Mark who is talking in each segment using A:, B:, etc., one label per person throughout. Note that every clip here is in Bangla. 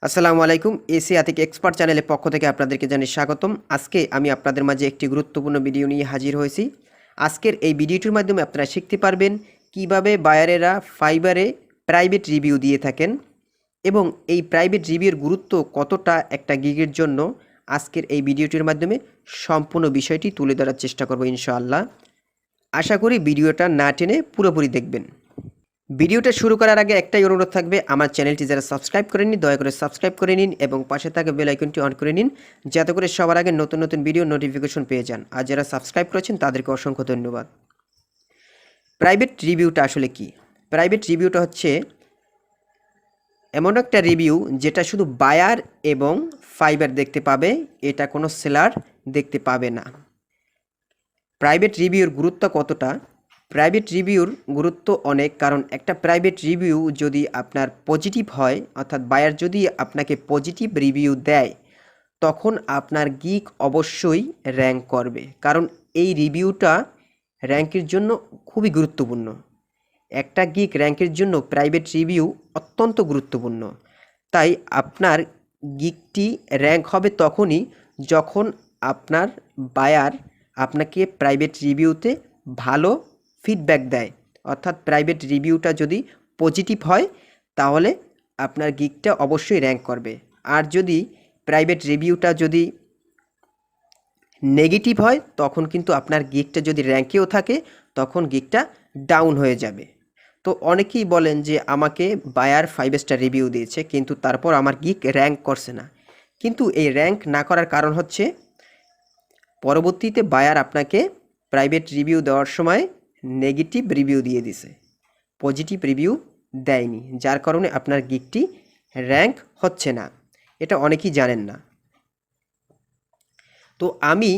A: আসসালামু আলাইকুম। এসি আতিক এক্সপার্ট চ্যানেলের পক্ষ থেকে আপনাদেরকে জানাই স্বাগতম। আজকে আমি আপনাদের মাঝে একটি গুরুত্বপূর্ণ ভিডিও নিয়ে হাজির হয়েছি। আজকের এই ভিডিওটির মাধ্যমে আপনারা শিখতে পারবেন কিভাবে বায়ারেরা ফাইবারে প্রাইভেট রিভিউ দিয়ে থাকেন এবং এই প্রাইভেট রিভিউর গুরুত্ব কতটা একটা গিগের জন্য আজকের এই ভিডিওটির মাধ্যমে সম্পূর্ণ বিষয়টি তুলে ধরার চেষ্টা করব ইনশাআল্লাহ। আশা করি ভিডিওটা না টেনে পুরোপুরি দেখবেন। ভিডিওটা শুরু করার আগে একটাই অনুরোধ থাকবে, আমার চ্যানেলটি যারা সাবস্ক্রাইব করেননি দয়া করে সাবস্ক্রাইব করে নিন এবং পাশে থাকা বেল আইকনটি অন করে নিন, যাতে করে সবার আগে নতুন নতুন ভিডিও নোটিফিকেশন পেয়ে যান। আর যারা সাবস্ক্রাইব করেছেন তাদেরকে অসংখ্য ধন্যবাদ। প্রাইভেট রিভিউটা আসলে কি? প্রাইভেট রিভিউটা হচ্ছে এমন একটা রিভিউ যেটা শুধু বায়ার এবং ফাইবার দেখতে পাবে, এটা কোনো সেলার দেখতে পাবে না। প্রাইভেট রিভিউর গুরুত্ব কতটা? প্রাইভেট রিভিউর গুরুত্ব অনেক, কারণ একটা প্রাইভেট রিভিউ যদি আপনার পজিটিভ হয়, অর্থাৎ বায়ার যদি আপনাকে পজিটিভ রিভিউ দেয়, তখন আপনার গিগ অবশ্যই র্যাঙ্ক করবে, কারণ এই রিভিউটা র্যাঙ্কের জন্য খুবই গুরুত্বপূর্ণ। একটা গিগ র্যাঙ্কের জন্য প্রাইভেট রিভিউ অত্যন্ত গুরুত্বপূর্ণ। তাই আপনার গিগটি র্যাঙ্ক হবে তখনই যখন আপনার বায়ার আপনাকে প্রাইভেট রিভিউতে ভালো ফিডব্যাক দেয়, অর্থাৎ প্রাইভেট রিভিউটা যদি পজিটিভ হয় তাহলে আপনার গিগটা অবশ্যই র্যাঙ্ক করবে। আর যদি প্রাইভেট রিভিউটা যদি নেগেটিভ হয় তখন কিন্তু আপনার গিগটা যদি র্যাঙ্কেও থাকে তখন গিগটা ডাউন হয়ে যাবে। তো অনেকেই বলেন যে আমাকে বায়ার 5 স্টার রিভিউ দিয়েছে কিন্তু তারপর আমার গিগ র্যাঙ্ক করছে না। কিন্তু এই র্যাঙ্ক না করার কারণ হচ্ছে পরবর্তীতে বায়ার আপনাকে প্রাইভেট রিভিউ দেওয়ার সময় নেগেটিভ রিভিউ দিয়ে দিছে, পজিটিভ রিভিউ দেয়নি, যার কারণে আপনার গিগটি র্যাঙ্ক হচ্ছে না। এটা অনেকেই জানেন না। তো আমি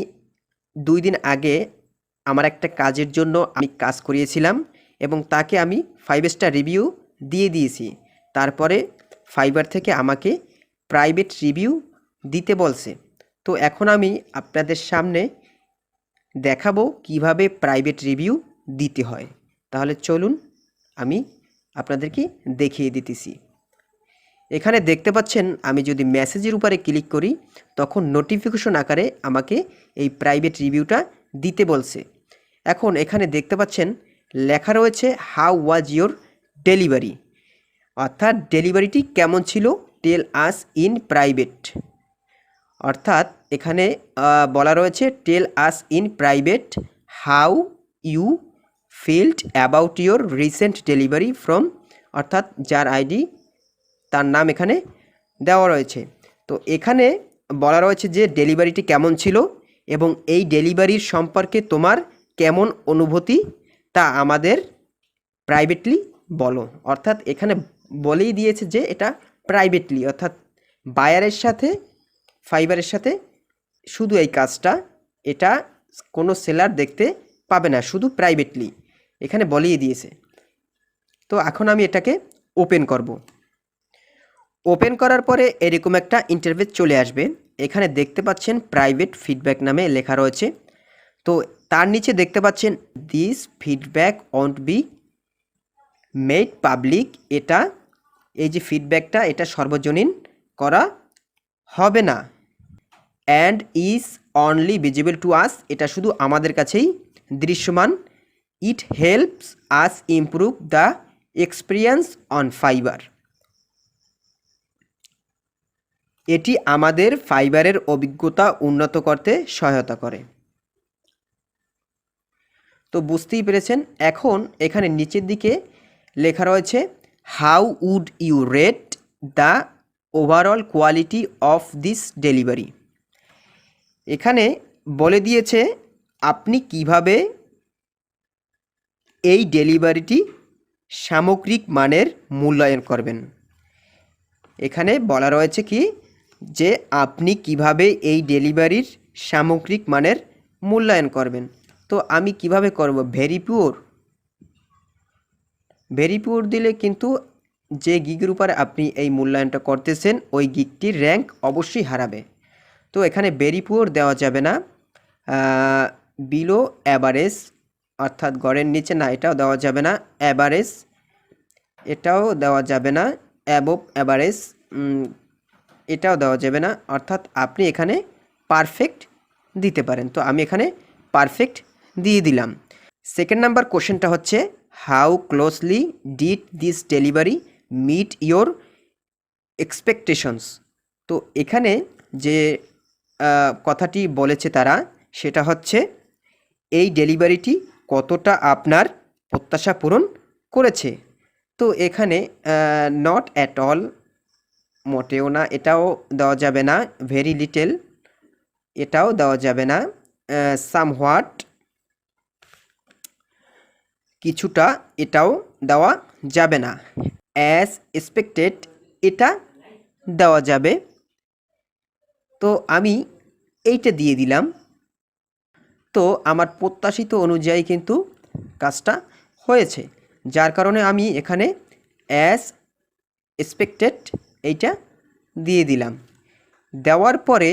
A: 2 দিন আগে আমার একটা কাজের জন্য আমি কাজ করিয়েছিলাম এবং তাকে আমি 5 স্টার রিভিউ দিয়ে দিয়েছি। তারপরে ফাইবার থেকে আমাকে প্রাইভেট রিভিউ দিতে বলছে। তো এখন আমি আপনাদের সামনে দেখাবো কিভাবে প্রাইভেট রিভিউ দিতে হয়। তাহলে চলুন আমি আপনাদেরকে দেখিয়ে দিতেছি। এখানে দেখতে পাচ্ছেন আমি যদি মেসেজের উপরে ক্লিক করি তখন নোটিফিকেশন আকারে আমাকে এই প্রাইভেট রিভিউটা দিতে বলছে। এখন এখানে দেখতে পাচ্ছেন লেখা রয়েছে হাউ ওয়াজ ইয়োর ডেলিভারি, অর্থাৎ ডেলিভারিটি কেমন ছিল, টেল আস ইন প্রাইভেট। অর্থাৎ এখানে বলা রয়েছে tell us in private how you felt about your recent delivery from, অর্থাৎ যার আইডি তার নাম এখানে দেওয়া রয়েছে। তো এখানে বলা রয়েছে যে ডেলিভারিটি কেমন ছিল এবং এই ডেলিভারির সম্পর্কে তোমার কেমন অনুভূতি তা আমাদের প্রাইভেটলি বলো। অর্থাৎ এখানে বলেই দিয়েছে যে এটা প্রাইভেটলি, অর্থাৎ বায়ারের সাথে ফাইবারের সাথে শুধু এই কাজটা, এটা কোনো সেলার দেখতে পাবে না, শুধু প্রাইভেটলি এখানে বলেই দিয়েছে। তো এখন আমি এটাকে ওপেন করব। ওপেন করার পরে এরকম একটা ইন্টারফেস চলে আসবে। এখানে দেখতে পাচ্ছেন প্রাইভেট ফিডব্যাক নামে লেখা রয়েছে। তো তার নিচে দেখতে পাচ্ছেন this feedback won't be made public, এটা এই যে ফিডব্যাকটা এটা সর্বজনীন করা হবে না। And is only visible to us, এটা শুধু আমাদের কাছেই দৃশ্যমান। It helps us improve the experience on fibre, এটি আমাদের ফাইবারের অভিজ্ঞতা উন্নত করতে সহায়তা করে। তো বুঝতেই পেরেছেন। এখন এখানে নিচের দিকে লেখা রয়েছে how would you rate the overall quality of this delivery. এখানে বলে দিয়েছে আপনি কিভাবে এই ডেলিভারিটি সামগ্রিক মানের মূল্যায়ন করবেন। এখানে বলা রয়েছে কি যে আপনি কিভাবে এই ডেলিভারির সামগ্রিক মানের মূল্যায়ন করবেন। তো আমি কিভাবে করব? ভেরি পিওর দিলে কিন্তু যে গিগের উপরে আপনি এই মূল্যায়নটা করতেছেন ওই গিগটির র্যাঙ্ক অবশ্যই হারাবে। তো এখানে ভেরি পিওর দেওয়া যাবে না, বিলো অ্যাভারেজ, অর্থাৎ গড়ের নিচে না, এটাও দেওয়া যাবে না। অ্যাভারেজ এটাও দেওয়া যাবে না। অ্যাবভ অ্যাভারেজ এটাও দেওয়া যাবে না, অর্থাৎ আপনি এখানে পারফেক্ট দিতে পারেন। তো আমি এখানে পারফেক্ট দিয়ে দিলাম। সেকেন্ড নাম্বার কোশ্চেনটা হচ্ছে, how closely did this delivery meet your expectations. তো এখানে যে কথাটি বলেছে তারা, সেটা হচ্ছে এই ডেলিভারিটি কতটা আপনার প্রত্যাশা পূরণ করেছে। তো এখানে নট অ্যাট অল, মোটেও না, এটাও দেওয়া যাবে না। ভেরি লিটেল, এটাও দেওয়া যাবে না। সামহোয়াট, কিছুটা, এটাও দেওয়া যাবে না। অ্যাজ এক্সপেক্টেড, এটা দেওয়া যাবে। তো আমি এইটা দিয়ে দিলাম। তো আমার প্রত্যাশিত অনুযায়ী কিন্তু কাজটা হয়েছে, যার কারণে আমি এখানে অ্যাজ এক্সপেক্টেড এইটা দিয়ে দিলাম। দেওয়ার পরে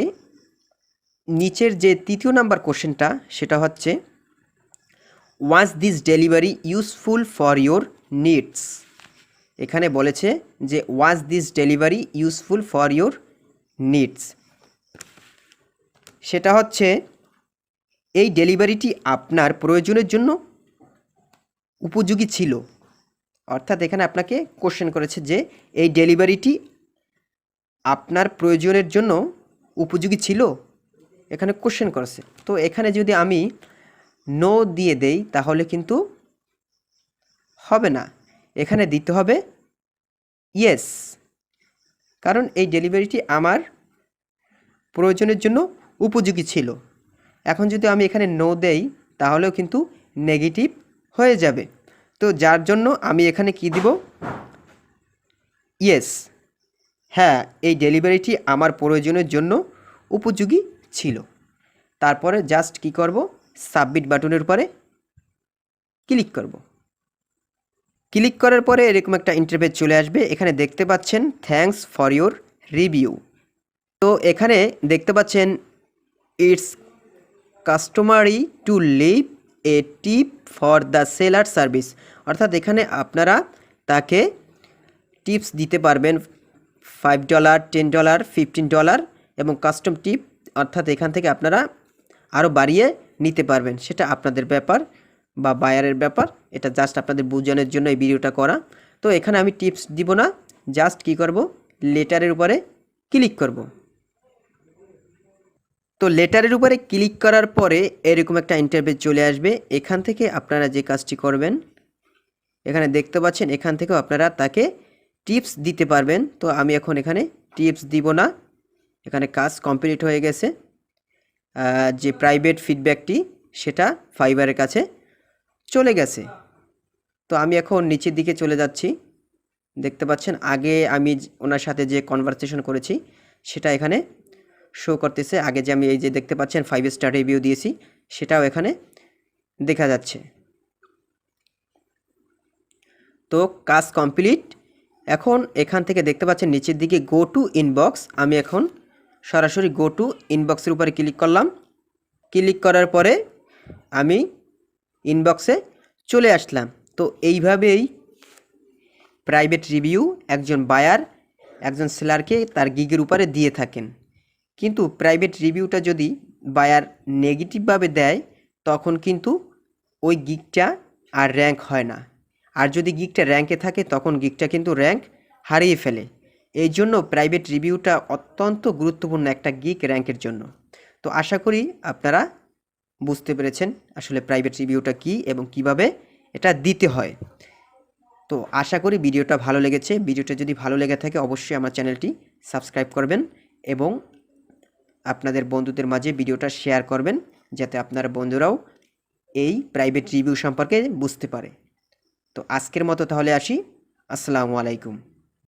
A: নিচের যে তৃতীয় নাম্বার কোশ্চেনটা, সেটা হচ্ছে, was this delivery useful for your needs. এখানে বলেছে যে was this delivery useful for your needs, সেটা হচ্ছে এই ডেলিভারিটি আপনার প্রয়োজনের জন্য উপযোগী ছিল। অর্থাৎ এখানে আপনাকে কোশ্চেন করেছে যে এই ডেলিভারিটি আপনার প্রয়োজনের জন্য উপযোগী ছিল, এখানে কোশ্চেন করেছে। তো এখানে যদি আমি নো দিয়ে দেই তাহলে কিন্তু হবে না, এখানে দিতে হবে ইয়েস, কারণ এই ডেলিভারিটি আমার প্রয়োজনের জন্য উপযোগী ছিল। এখন যদি আমি এখানে নো দেই তাহলেও কিন্তু নেগেটিভ হয়ে যাবে। তো যার জন্য আমি এখানে কি দিব, ইয়েস, হ্যাঁ এই ডেলিভারিটি আমার প্রয়োজনের জন্য উপযোগী ছিল। তারপরে জাস্ট কি করব, সাবমিট বাটনের উপরে ক্লিক করব। ক্লিক করার পরে এরকম একটা ইন্টারফেস চলে আসবে। এখানে দেখতে পাচ্ছেন থ্যাঙ্কস ফর ইয়োর রিভিউ। তো এখানে দেখতে পাচ্ছেন it's customary to leave a tip for the seller service. অর্থাৎ এখানে আপনারা তাকে টিপস দিতে পারবেন $5, $10, $15 এবং কাস্টম টিপ, অর্থাৎ এখান থেকে আপনারা আরও বাড়িয়ে নিতে পারবেন, সেটা আপনাদের ব্যাপার বা বায়ারের ব্যাপার। এটা জাস্ট আপনাদের বোঝানোর জন্য এই ভিডিওটা করা। তো এখানে আমি টিপস দিব না, জাস্ট কি করব, লেটারের উপরে ক্লিক করব। তো লেটারের উপরে ক্লিক করার পরে এরকম একটা ইন্টারফেস চলে আসবে। এখান থেকে আপনারা যে কাজটি করবেন, এখানে দেখতে পাচ্ছেন এখান থেকেও আপনারা তাকে টিপস দিতে পারবেন। তো আমি এখন এখানে টিপস দিব না, এখানে কাজ কমপ্লিট হয়ে গেছে। যে প্রাইভেট ফিডব্যাকটি সেটা ফাইবারের কাছে চলে গেছে। তো আমি এখন নিচের দিকে চলে যাচ্ছি। দেখতে পাচ্ছেন আগে আমি ওনার সাথে যে কনভারসেশন করেছি সেটা এখানে শো করতেছে। আগে যে আমি এই যে দেখতে পাচ্ছেন 5 স্টার রিভিউ দিয়েছি সেটাও এখানে দেখা যাচ্ছে। তো কাজ কমপ্লিট। এখন এখান থেকে দেখতে পাচ্ছেন নিচের দিকে গো টু ইনবক্স। আমি এখন সরাসরি গো টু ইনবক্সের উপরে ক্লিক করলাম। ক্লিক করার পরে আমি ইনবক্সে চলে আসলাম। তো এইভাবেই প্রাইভেট রিভিউ একজন বায়ার একজন সেলারকে তার গিগের উপরে দিয়ে থাকেন। কিন্তু প্রাইভেট রিভিউটা যদি বায়ার নেগেটিভভাবে দেয় তখন কিন্তু ওই গিগটা আর র্যাঙ্ক হয় না। আর যদি গিগটা র্যাঙ্কে থাকে তখন গিগটা কিন্তু র্যাঙ্ক হারিয়ে ফেলে। এই জন্য প্রাইভেট রিভিউটা অত্যন্ত গুরুত্বপূর্ণ একটা গিগ র্যাঙ্কের জন্য। তো আশা করি আপনারা বুঝতে পেরেছেন আসলে প্রাইভেট রিভিউটা কী এবং কিভাবে এটা দিতে হয়। তো আশা করি ভিডিওটা ভালো লেগেছে। ভিডিওটা যদি ভালো লেগে থাকে অবশ্যই আমার চ্যানেলটি সাবস্ক্রাইব করবেন এবং আপনাদের বন্ধুদের মাঝে ভিডিওটা শেয়ার করবেন, যাতে আপনার বন্ধুরাও এই প্রাইভেট রিভিউ সম্পর্কে বুঝতে পারে। তো আজকের মতো তাহলে আসি। আসসালামু আলাইকুম।